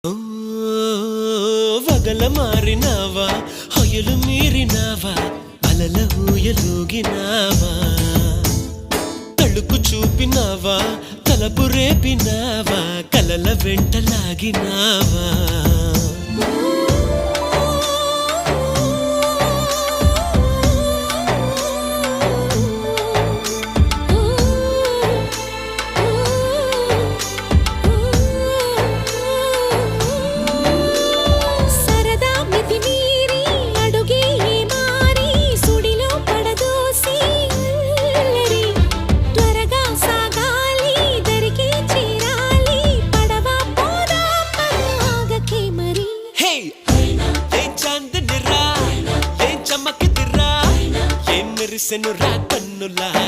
ఓ వగల మారినావా హొయలు మీరినావా అలల ఊయలూగినావా తళుకు చూపినావా తలపు రేపినావా కలల వెంటలాగినావా మెరిసెను రా కన్నులా